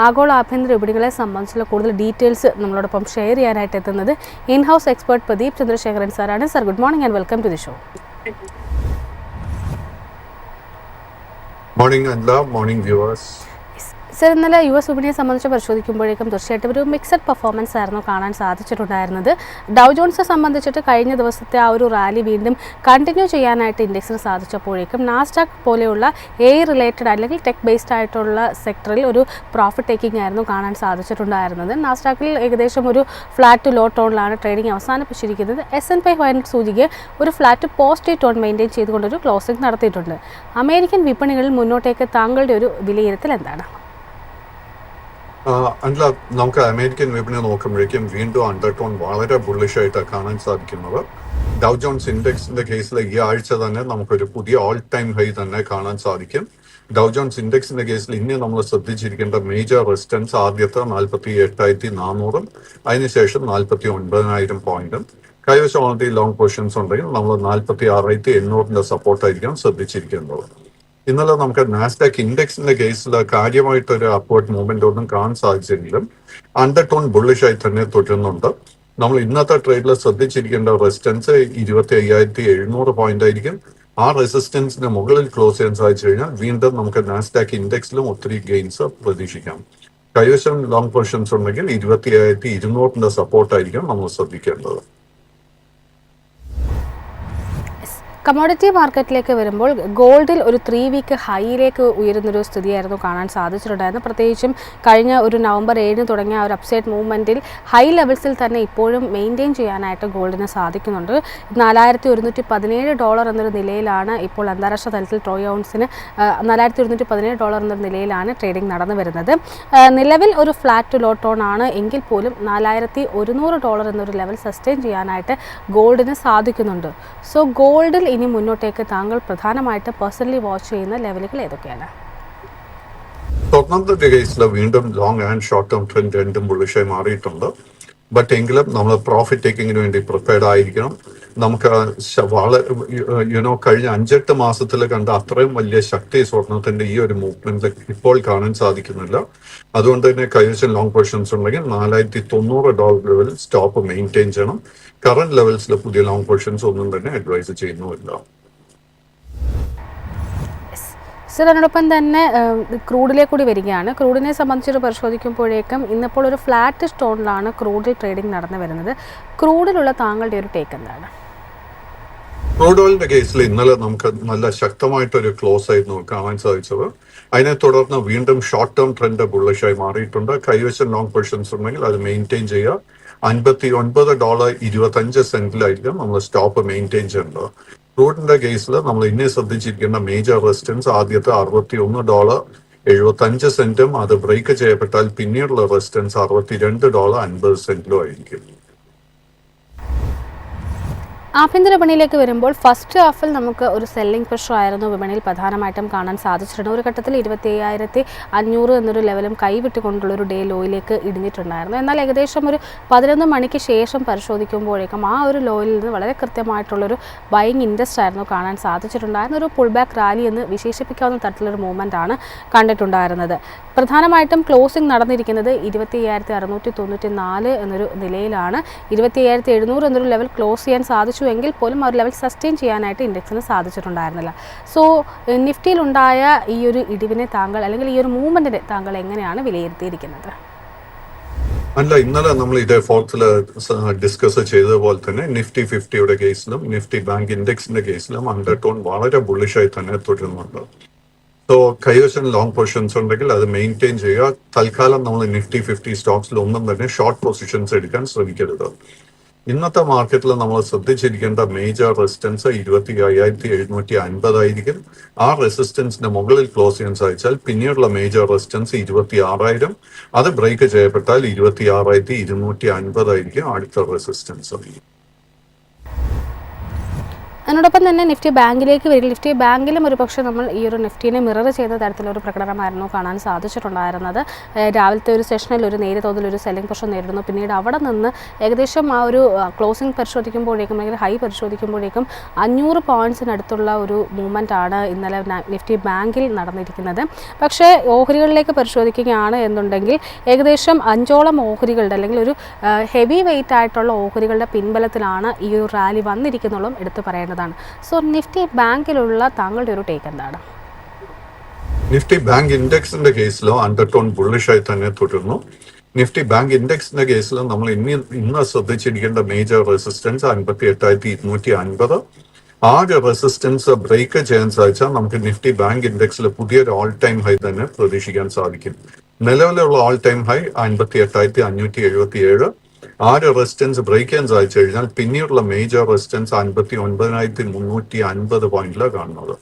ആഗോള ആഭ്യന്തര വിപണികളെ സംബന്ധിച്ചുള്ള കൂടുതൽ ഡീറ്റെയിൽസ് നമ്മളോടൊപ്പം ഷെയർ ചെയ്യാനായിട്ട് എത്തുന്നത് ഇൻ-ഹൗസ് എക്സ്പെർട്ട് പ്രദീപ് ചന്ദ്രശേഖരൻ സാറാണ്. Sir, good morning and welcome to the show. Morning അല്ല, മോർണിംഗ് വ്യൂവേഴ്സ്. സർ, ഇന്നലെ US വിപണിയെ സംബന്ധിച്ച് പരിശോധിക്കുമ്പോഴേക്കും തീർച്ചയായിട്ടും ഒരു മിക്സഡ് പെർഫോമൻസ് ആയിരുന്നു കാണാൻ സാധിച്ചിട്ടുണ്ടായിരുന്നത്. ഡൗ ജോൺസിനെ സംബന്ധിച്ചിട്ട് കഴിഞ്ഞ ദിവസത്തെ ആ ഒരു റാലി വീണ്ടും കണ്ടിന്യൂ ചെയ്യാനായിട്ട് ഇൻഡെക്സിന് സാധിച്ചപ്പോഴേക്കും നാസ്ഡാക്ക് പോലെയുള്ള റിലേറ്റഡ് അല്ലെങ്കിൽ ടെക് ബേസ്ഡ് ആയിട്ടുള്ള സെക്ടറിൽ ഒരു പ്രോഫിറ്റ് ടേക്കിംഗ് ആയിരുന്നു കാണാൻ സാധിച്ചിട്ടുണ്ടായിരുന്നത്. നാസ്ഡാക്കിൽ ഏകദേശം ഒരു ഫ്ലാറ്റ് ടു ലോ ടോണിലാണ് ട്രേഡിംഗ് അവസാനിപ്പിച്ചിരിക്കുന്നത്. S&P 500 സൂചിക ഒരു ഫ്ലാറ്റ് പോസിറ്റീവ് ടോൺ മെയിൻറ്റെയിൻ ചെയ്തുകൊണ്ടൊരു ക്ലോസിംഗ് നടത്തിയിട്ടുണ്ട്. അമേരിക്കൻ വിപണികളിൽ മുന്നോട്ടേക്ക് താങ്കളുടെ ഒരു വിലയിരുത്തൽ എന്താണ്? അല്ല, നമുക്ക് അമേരിക്കൻ വിപണി നോക്കുമ്പോഴേക്കും വീണ്ടും അണ്ടർടോൺ വളരെ ബുള്ളിഷായിട്ടാണ് കാണാൻ സാധിക്കുന്നത്. ഡൗ ജോൺസ് ഇൻഡെക്സിന്റെ കേസിൽ ഈ ആഴ്ച തന്നെ നമുക്കൊരു പുതിയ ഓൾ ടൈം ഹൈ തന്നെ കാണാൻ സാധിക്കും. ഡൗ ജോൺസ് ഇൻഡെക്സിന്റെ കേസിൽ ഇനി നമ്മൾ ശ്രദ്ധിച്ചിരിക്കേണ്ട മേജർ റെസിസ്റ്റൻസ് ആദ്യത്തെ 48,400 അതിനുശേഷം 49,000 പോയിന്റും കൈവശം ഓൾറെഡി ലോങ് പൊസിഷൻസ് ഉണ്ടെങ്കിൽ നമ്മൾ 46,800 സപ്പോർട്ടായിരിക്കും ശ്രദ്ധിച്ചിരിക്കേണ്ടത്. ഇന്നലെ നമുക്ക് നാസ്ഡാക്ക് ഇൻഡെക്സിന്റെ കേസിൽ കാര്യമായിട്ടൊരു അപ്വേർഡ് മൂവ്മെന്റ് ഒന്നും കാണാൻ സാധിച്ചെങ്കിലും അണ്ടർടോൺ ബുള്ളിഷായി തന്നെ തുടരുന്നുണ്ട്. നമ്മൾ ഇന്നത്തെ ട്രേഡിൽ ശ്രദ്ധിച്ചിരിക്കേണ്ട റെസിസ്റ്റൻസ് 25,700 പോയിന്റ് ആയിരിക്കും. ആ റെസിസ്റ്റൻസിന് മുകളിൽ ക്ലോസ് ചെയ്യാൻ സാധിച്ചു കഴിഞ്ഞാൽ വീണ്ടും നമുക്ക് നാസ്ഡാക്ക് ഇൻഡെക്സിലും ഒത്തിരി ഗെയിൻസ് പ്രതീക്ഷിക്കാം. കൈവശം ലോങ് പൊസിഷൻസ് ഉണ്ടെങ്കിൽ 25,200 സപ്പോർട്ടായിരിക്കും നമ്മൾ ശ്രദ്ധിക്കേണ്ടത്. കമ്മോഡിറ്റി മാർക്കറ്റിലേക്ക് വരുമ്പോൾ ഗോൾഡിൽ ഒരു 3 വീക്ക് ഹൈയിലേക്ക് ഉയരുന്നൊരു സ്ഥിതിയായിരുന്നു കാണാൻ സാധിച്ചിട്ടുണ്ടായിരുന്നത്. പ്രത്യേകിച്ചും കഴിഞ്ഞ ഒരു നവംബർ 7 തുടങ്ങിയ ഒരു അപ്സൈഡ് മൂവ്മെൻറ്റിൽ ഹൈ ലെവൽസിൽ തന്നെ ഇപ്പോഴും മെയിൻറ്റെയിൻ ചെയ്യാനായിട്ട് ഗോൾഡിന് സാധിക്കുന്നുണ്ട്. $4,117 എന്നൊരു നിലയിലാണ് ഇപ്പോൾ അന്താരാഷ്ട്ര തലത്തിൽ ട്രോയ് ഔൺസിന് $4,117 എന്നൊരു നിലയിലാണ് ട്രേഡിംഗ് നടന്നു വരുന്നത്. നിലവിൽ ഒരു ഫ്ലാറ്റ് ടു ലോ ടോൺ ആണ് എങ്കിൽ പോലും $4,100 എന്നൊരു ലെവൽ സസ്റ്റെയിൻ ചെയ്യാനായിട്ട് ഗോൾഡിന് സാധിക്കുന്നുണ്ട്. സോ ഗോൾഡിൽ ഇനി മുന്നോട്ടേക്ക് താങ്കൾ പ്രധാനമായിട്ട് പേഴ്സണലി വാച്ച് ചെയ്യുന്ന ലെവലുകൾ ഏതൊക്കെയാണ്? സ്വർണ്ണത്തിന്റെ കേസിൽ വീണ്ടും long and short term trend രണ്ടും ബുള്ളിഷായി മാറിയിട്ടുണ്ട്. ബട്ട് എങ്കിലും നമ്മൾ പ്രോഫിറ്റ് ടേക്കിങ്ങിന് വേണ്ടി പ്രിപ്പയർഡ് ആയിരിക്കണം. നമുക്ക് കഴിഞ്ഞ 5-8 മാസത്തിൽ കണ്ട അത്രയും വലിയ ശക്തി സ്വർണ്ണത്തിന്റെ ഈ ഒരു മൂവ്മെന്റിൽ ഇപ്പോൾ കാണാൻ സാധിക്കുന്നില്ല. അതുകൊണ്ട് തന്നെ കൈവശം ലോങ് പൊസിഷൻസ് ഉണ്ടെങ്കിൽ $4,900 ലെവലിൽ സ്റ്റോപ്പ് മെയിൻറ്റെയിൻ ചെയ്യണം. കറന്റ് ലെവൽസിൽ പുതിയ ലോങ് പൊസിഷൻസ് ഒന്നും തന്നെ അഡ്വൈസ് ചെയ്യുന്നുമില്ല. സർ, അതിനോടൊപ്പം തന്നെ ക്രൂഡിലേക്ക് കൂടി വരികയാണ്. ക്രൂഡിനെ സംബന്ധിച്ചിട്ട് പരിശോധിക്കുമ്പോഴേക്കും ഇന്നിപ്പോൾ ഒരു ഫ്ലാറ്റ് സ്റ്റോണിലാണ് ക്രൂഡിൽ ട്രേഡിംഗ് നടന്നു വരുന്നത്. ക്രൂഡിലുള്ള താങ്കളുടെ ഒരു ടേക്ക് എന്താണ്? ക്രൂഡ് ഓയിലിന്റെ കേസിൽ ഇന്നലെ നമുക്ക് നല്ല ശക്തമായിട്ടൊരു ക്ലോസ് ആയിരുന്നു കാണാൻ സാധിച്ചത്. അതിനെ തുടർന്ന് വീണ്ടും ഷോർട്ട് ടേം ട്രെൻഡ് ബുള്ളിഷായി മാറിയിട്ടുണ്ട്. കൈവശം ലോങ് പൊസിഷൻസ് ഉണ്ടെങ്കിൽ അത് മെയിൻറ്റെയിൻ ചെയ്യുക. $59.25 നമ്മൾ സ്റ്റോപ്പ് മെയിൻറ്റെയിൻ ചെയ്യേണ്ടത്. ക്രൂഡിന്റെ കേസിൽ നമ്മൾ ഇനി ശ്രദ്ധിച്ചിരിക്കുന്ന മേജർ റെസിസ്റ്റൻസ് ആദ്യത്തെ $61.75 അത് ബ്രേക്ക് ചെയ്യപ്പെട്ടാൽ പിന്നീടുള്ള റെസിസ്റ്റൻസ് $62.50 ആയിരിക്കും. ആഭ്യന്തര വിപണിയിലേക്ക് വരുമ്പോൾ ഫസ്റ്റ് ഹാഫിൽ നമുക്ക് ഒരു സെല്ലിംഗ് പ്രഷർ ആയിരുന്നു വിപണിയിൽ പ്രധാനമായിട്ടും കാണാൻ സാധിച്ചിട്ടുണ്ട്. ഒരു ഘട്ടത്തിൽ 25,500 എന്നൊരു ലെവലും കൈവിട്ടുകൊണ്ടുള്ള ഒരു ഡേ ലോയിലേക്ക് ഇടിഞ്ഞിട്ടുണ്ടായിരുന്നു. എന്നാൽ ഏകദേശം ഒരു 11 മണിക്ക് ശേഷം പരിശോധിക്കുമ്പോഴേക്കും ആ ഒരു ലോയിൽ നിന്ന് വളരെ കൃത്യമായിട്ടുള്ളൊരു ബൈയിങ് ഇൻട്രസ്റ്റ് ആയിരുന്നു കാണാൻ സാധിച്ചിട്ടുണ്ടായിരുന്ന. ഒരു പുൾ ബാക്ക് റാലി എന്ന് വിശേഷിപ്പിക്കാവുന്ന തരത്തിലൊരു മൂവ്മെൻ്റ് ആണ് കണ്ടിട്ടുണ്ടായിരുന്നത്. പ്രധാനമായിട്ടും ക്ലോസിംഗ് നടന്നിരിക്കുന്നത് 25,694 എന്നൊരു നിലയിലാണ്. 25,700 എന്നൊരു ലെവൽ ക്ലോസ് ചെയ്യാൻ സാധിച്ചു എങ്കിൽ പോലും ആ ഒരു ലെവൽ സസ്റ്റെയിൻ ചെയ്യാനായിട്ട് ഇൻഡെക്സിന് സാധിച്ചിട്ടുണ്ടായിരുന്നില്ല. സോ നിഫ്റ്റിയിലുണ്ടായ ഈ ഒരു ഇടിവിനെ താങ്കൾ അല്ലെങ്കിൽ ഈ ഒരു മൂവ്മെന്റിനെ താങ്കൾ എങ്ങനെയാണ് വിലയിരുത്തിയിരിക്കുന്നത്? അല്ല, ഇന്നലെ നമ്മൾ ഇതേ ഫോർത്തിൽ ഡിസ്കസ് ചെയ്തതുപോലെ തന്നെ നിഫ്റ്റി 50യുടെ കേസിലും നിഫ്റ്റി ബാങ്ക് ഇൻഡെക്സിന്റെ കേസിലും അണ്ടർടോൺ വളരെ ബുള്ളിഷായി തന്നെ തുടരുന്നുണ്ട്. സോ കൈവശം ലോങ് പൊസിഷൻസ് ഉണ്ടെങ്കിൽ അത് മെയിൻറ്റെയിൻ ചെയ്യുക. തൽക്കാലം നമ്മൾ നിഫ്റ്റി 50 സ്റ്റോക്സിൽ ഒന്നും തന്നെ ഷോർട്ട് പൊസിഷൻസ് എടുക്കാൻ ശ്രമിക്കരുത്. ഇന്നത്തെ മാർക്കറ്റിൽ നമ്മൾ ശ്രദ്ധിച്ചിരിക്കേണ്ട മേജർ റെസിസ്റ്റൻസ് 25,750 ആയിരിക്കും. ആ റെസിസ്റ്റൻസിന്റെ മുകളിൽ ക്ലോസ് ചെയ്യാൻ സാധിച്ചാൽ പിന്നീടുള്ള മേജർ റെസിസ്റ്റൻസ് 26,000. അത് ബ്രേക്ക് ചെയ്യപ്പെട്ടാൽ 26,250 ആയിരിക്കും അടുത്ത റെസിസ്റ്റൻസ്. അതിനോടൊപ്പം തന്നെ നിഫ്റ്റി ബാങ്കിലേക്ക് വരിക. നിഫ്റ്റി ബാങ്കിലും ഒരു പക്ഷേ നമ്മൾ ഈ ഒരു നിഫ്റ്റിനെ മിറർ ചെയ്ത തരത്തിലൊരു പ്രകടനമായിരുന്നു കാണാൻ സാധിച്ചിട്ടുണ്ടായിരുന്നത്. രാവിലത്തെ ഒരു സെഷനിൽ ഒരു നേരിയ തോതിൽ ഒരു സെല്ലിംഗ് പ്രഷർ നേരിടുന്നു. പിന്നീട് അവിടെ നിന്ന് ഏകദേശം ആ ഒരു ക്ലോസിംഗ് പരിശോധിക്കുമ്പോഴേക്കും അല്ലെങ്കിൽ ഹൈ പരിശോധിക്കുമ്പോഴേക്കും 500 പോയിൻറ്റ്സിനടുത്തുള്ള ഒരു മൂവ്മെൻ്റ് ആണ് ഇന്നലെ നിഫ്റ്റി ബാങ്കിൽ നടന്നിരിക്കുന്നത്. പക്ഷേ ഓഹരികളിലേക്ക് പരിശോധിക്കുകയാണ് എന്നുണ്ടെങ്കിൽ ഏകദേശം 5ഓളം ഓഹരികളുടെ അല്ലെങ്കിൽ ഒരു ഹെവി വെയിറ്റ് ആയിട്ടുള്ള ഓഹരികളുടെ പിൻബലത്തിലാണ് ഈ ഒരു റാലി വന്നിരിക്കുന്നുള്ളതും എടുത്തു പറയേണ്ടത്. സോ നിഫ്റ്റി ബാങ്കിലുള്ള താങ്കളുടെ ഒരു ടേക്ക് എന്താണ്? നിഫ്റ്റി ബാങ്ക് ഇൻഡെക്സിന്റെ കേസിലോ അണ്ടർടോൺ ബുള്ളിഷായി തന്നെ തുടരുന്നു. നിഫ്റ്റി ബാങ്ക് ഇൻഡെക്സിന്റെ കേസിൽ നമ്മൾ ഇന്ന് ശ്രദ്ധിച്ചിരിക്കേണ്ട മേജർ റെസിസ്റ്റൻസ് 58,250. ആ റെസിസ്റ്റൻസ് ബ്രേക്ക് ചെയ്യാൻ സാധിച്ചാൽ നമുക്ക് നിഫ്റ്റി ബാങ്ക് ഇൻഡെക്സിൽ പുതിയൊരു ഓൾ ടൈം ഹൈ തന്നെ പ്രതീക്ഷിക്കാൻ സാധിക്കും. നിലവിലുള്ള ഓൾ ടൈം ഹൈ 58,577. ആ റെസിസ്റ്റൻസ് ബ്രേക്ക് ചെയ്യാൻ സാധിച്ചു കഴിഞ്ഞാൽ പിന്നീടുള്ള മേജർ റെസിസ്റ്റൻസ് 59,350 പോയിന്റിലാണ് കാണുന്നത്.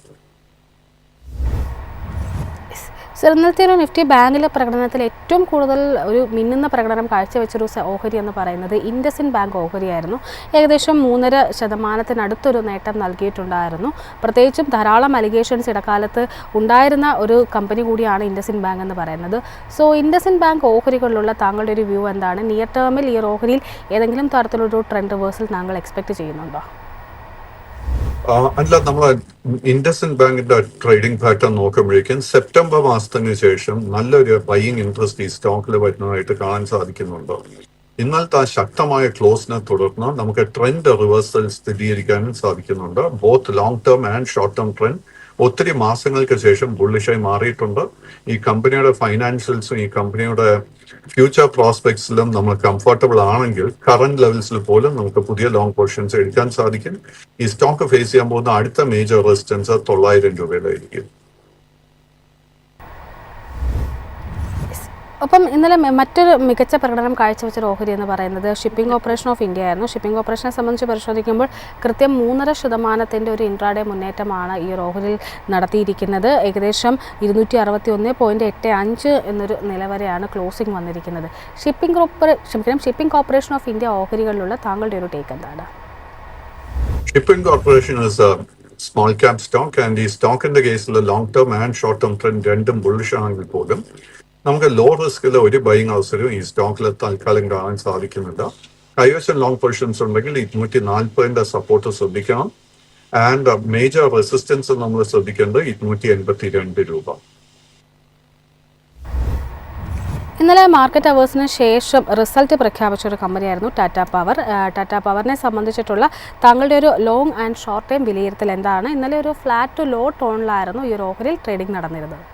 സർ, ഇന്നത്തെ ഒരു നിഫ്റ്റി ബാങ്കിലെ പ്രകടനത്തിൽ ഏറ്റവും കൂടുതൽ ഒരു മിന്നുന്ന പ്രകടനം കാഴ്ചവെച്ചൊരു ഓഹരി എന്ന് പറയുന്നത് ഇൻഡസിൻഡ് ബാങ്ക് ഓഹരിയായിരുന്നു. ഏകദേശം 3.5% നേട്ടം നൽകിയിട്ടുണ്ടായിരുന്നു. പ്രത്യേകിച്ചും ധാരാളം അലിഗേഷൻസ് ഇടക്കാലത്ത് ഉണ്ടായിരുന്ന ഒരു കമ്പനി കൂടിയാണ് ഇൻഡസിൻഡ് ബാങ്ക് എന്ന് പറയുന്നത്. സോ ഇൻഡസിൻഡ് ബാങ്ക് ഓഹരികളിലുള്ള താങ്കളുടെ ഒരു വ്യൂ എന്താണ്? നിയർ ടേമിൽ ഈ ഓഹരിയിൽ ഏതെങ്കിലും തരത്തിലൊരു ട്രെൻഡ് റിവേഴ്സൽ താങ്കൾ എക്സ്പെക്ട് ചെയ്യുന്നുണ്ടോ? അല്ല, നമ്മൾ ഇൻഡസിൻഡ് ബാങ്കിന്റെ ട്രേഡിംഗ് പാറ്റേൺ നോക്കുമ്പോഴേക്കും സെപ്റ്റംബർ മാസത്തിന് ശേഷം നല്ലൊരു ബൈയിങ് ഇൻട്രസ്റ്റ് ഈ സ്റ്റോക്കിൽ വരുന്നതായിട്ട് കാണാൻ സാധിക്കുന്നുണ്ട്. ഇന്നലത്തെ ആ ശക്തമായ ക്ലോസിനെ തുടർന്ന് നമുക്ക് ട്രെൻഡ് റിവേഴ്സൽ സ്ഥിരീകരിക്കാനും സാധിക്കുന്നുണ്ട്. Both long term and short term trend ഒത്തിരി മാസങ്ങൾക്ക് ശേഷം ബുള്ളിഷായി മാറിയിട്ടുണ്ട്. ഈ കമ്പനിയുടെ ഫൈനാൻഷ്യൽസും ഈ കമ്പനിയുടെ ഫ്യൂച്ചർ പ്രോസ്പെക്ട്സിലും നമ്മൾ കംഫർട്ടബിൾ ആണെങ്കിൽ കറന്റ് ലെവൽസിൽ പോലും നമുക്ക് പുതിയ ലോങ് പൊസിഷൻസ് എടുക്കാൻ സാധിക്കും. ഈ സ്റ്റോക്ക് ഫേസ് ചെയ്യാൻ പോകുന്ന അടുത്ത മേജർ റെസിസ്റ്റൻസ് 900 രൂപയിലായിരിക്കും. ഒപ്പം ഇന്നലെ മറ്റൊരു മികച്ച പ്രകടനം കാഴ്ചവെച്ച ഓഹരി എന്ന് പറയുന്നത് ഷിപ്പിംഗ് കോർപ്പറേഷൻ ഓഫ് ഇന്ത്യ ആയിരുന്നു. ഷിപ്പിംഗ് കോർപ്പറേഷനെ സംബന്ധിച്ച് പരിശോധിക്കുമ്പോൾ കൃത്യം 3.5% ഒരു ഇൻട്രാഡേ മുന്നേറ്റമാണ് ഈ ഒരു ഓഹരിയിൽ നടത്തിയിരിക്കുന്നത്. ഏകദേശം 261.85 എന്നൊരു നില വരെയാണ് ക്ലോസിംഗ് വന്നിരിക്കുന്നത്. ഷിപ്പിംഗ് കോർപ്പറേഷൻ ഓഫ് ഇന്ത്യ ഓഹരികളിലുള്ള താങ്കളുടെ ഒരു ടേക്ക് എന്താണ്? Shipping corporation small cap stock and ഈ സ്റ്റോക്കിന്റെ കേസിൽ long term and short term trend രണ്ടും ബുള്ളിഷ് ആണെങ്കിൽ പോലും നമുക്ക് ലോ റിസ്കിൽ ഒരു ബൈയിങ് അവസരവും ഈ സ്റ്റോക്കിൽ തൽക്കാലം കാണാൻ സാധിക്കുന്നില്ല. കൈവശം ലോങ് പൊസിഷൻസ് ഉണ്ടെങ്കിൽ 240 സപ്പോർട്ട് ശ്രദ്ധിക്കണം. ആൻഡ് മേജർ റെസിസ്റ്റൻസ് നമ്മൾ ശ്രദ്ധിക്കേണ്ടത് 282 രൂപ. ഇന്നലെ മാർക്കറ്റ് അവേഴ്സിന് ശേഷം റിസൾട്ട് പ്രഖ്യാപിച്ച ഒരു കമ്പനിയായിരുന്നു ടാറ്റ പവർ. ടാറ്റ പവറിനെ സംബന്ധിച്ചിട്ടുള്ള താങ്കളുടെ ഒരു ലോങ് ആൻഡ് ഷോർട്ട് ടൈം വിലയിരുത്തൽ എന്താണ്? ഇന്നലെ ഒരു ഫ്ലാറ്റ് ടു ലോ ടോണിലായിരുന്നു ഈ ഒരു ഓഹരിയിൽ ട്രേഡിംഗ് നടന്നിരുന്നത്.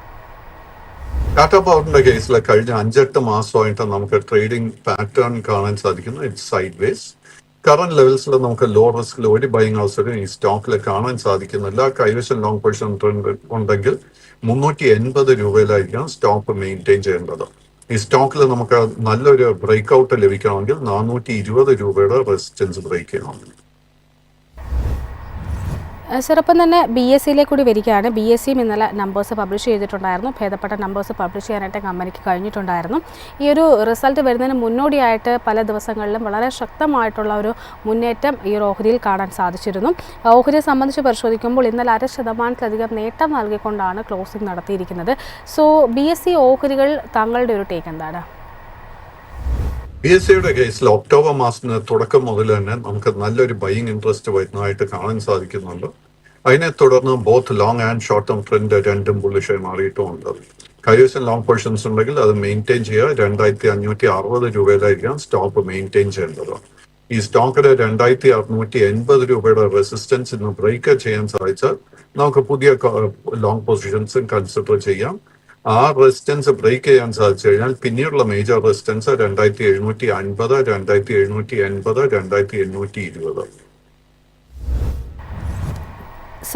ടാറ്റ പവറിന്റെ കേസിൽ കഴിഞ്ഞ 5-8 മാസമായിട്ട് നമുക്ക് ട്രേഡിംഗ് പാറ്റേൺ കാണാൻ സാധിക്കുന്നു. It's side vase. കറന്റ് ലെവൽസിൽ നമുക്ക് ലോ റിസ്കിൽ ഒരു ബൈയിങ് അവസരം ഈ സ്റ്റോക്കിൽ കാണാൻ സാധിക്കുന്നില്ല. കൈവശം ലോങ് പൊസിഷൻ ട്രെൻഡ് ഉണ്ടെങ്കിൽ 380 രൂപയിലായിരിക്കണം സ്റ്റോക്ക് മെയിൻറ്റെയിൻ ചെയ്യേണ്ടത്. ഈ സ്റ്റോക്കിൽ നമുക്ക് നല്ലൊരു ബ്രേക്ക് ഔട്ട് ലഭിക്കണമെങ്കിൽ 420 രൂപയുടെ റെസിസ്റ്റൻസ് ബ്രേക്ക് ചെയ്യണം. സിറപ്പം തന്നെ BSEയിലേക്ക് കൂടി വരികയാണ്. BSEയും ഇന്നലെ നമ്പേഴ്സ് പബ്ലിഷ് ചെയ്തിട്ടുണ്ടായിരുന്നു. ഭേദപ്പെട്ട നമ്പേഴ്സ് പബ്ലിഷ് ചെയ്യാനായിട്ട് കമ്പനിക്ക് കഴിഞ്ഞിട്ടുണ്ടായിരുന്നു. ഈ ഒരു റിസൾട്ട് വരുന്നതിന് മുന്നോടിയായിട്ട് പല ദിവസങ്ങളിലും വളരെ ശക്തമായിട്ടുള്ള ഒരു മുന്നേറ്റം ഈ ഒരു ഓഹരിയിൽ കാണാൻ സാധിച്ചിരുന്നു. ഓഹരിയെ സംബന്ധിച്ച് പരിശോധിക്കുമ്പോൾ ഇന്നലെ 0.5% നേട്ടം നൽകിക്കൊണ്ടാണ് ക്ലോസിംഗ് നടത്തിയിരിക്കുന്നത്. സോ BSE ഓഹരികൾ താങ്കളുടെ ഒരു ടേക്ക് എന്താണ്? BSEയുടെ കേസിൽ ഒക്ടോബർ മാസത്തിന് തുടക്കം മുതൽ തന്നെ നമുക്ക് നല്ലൊരു ബൈയിങ് ഇൻട്രസ്റ്റ് വരുന്നതായിട്ട് കാണാൻ സാധിക്കുന്നുണ്ട്. അതിനെ തുടർന്ന് both long and short term trend രണ്ടും ബുള്ളിഷായി മാറിയിട്ടുമുണ്ട്. കൈവശം ലോങ് പൊസിഷൻസ് ഉണ്ടെങ്കിൽ അത് മെയിൻറ്റെയിൻ ചെയ്യുക. 2560 രൂപയിലായിരിക്കാം സ്റ്റോക്ക് മെയിൻറ്റെയിൻ ചെയ്യേണ്ടത്. ഈ സ്റ്റോക്കിന് 2680 രൂപയുടെ റെസിസ്റ്റൻസ് ഇന്ന് ബ്രേക്ക് ചെയ്യാൻ സാധിച്ചാൽ നമുക്ക് പുതിയ ലോങ് പൊസിഷൻസും കൺസിഡർ ചെയ്യാം. ആ റെസിസ്റ്റൻസ് ബ്രേക്ക് ചെയ്യാൻ സാധിച്ചു കഴിഞ്ഞാൽ പിന്നീടുള്ള മേജർ റെസിസ്റ്റൻസ് 2750, 2780, 2820.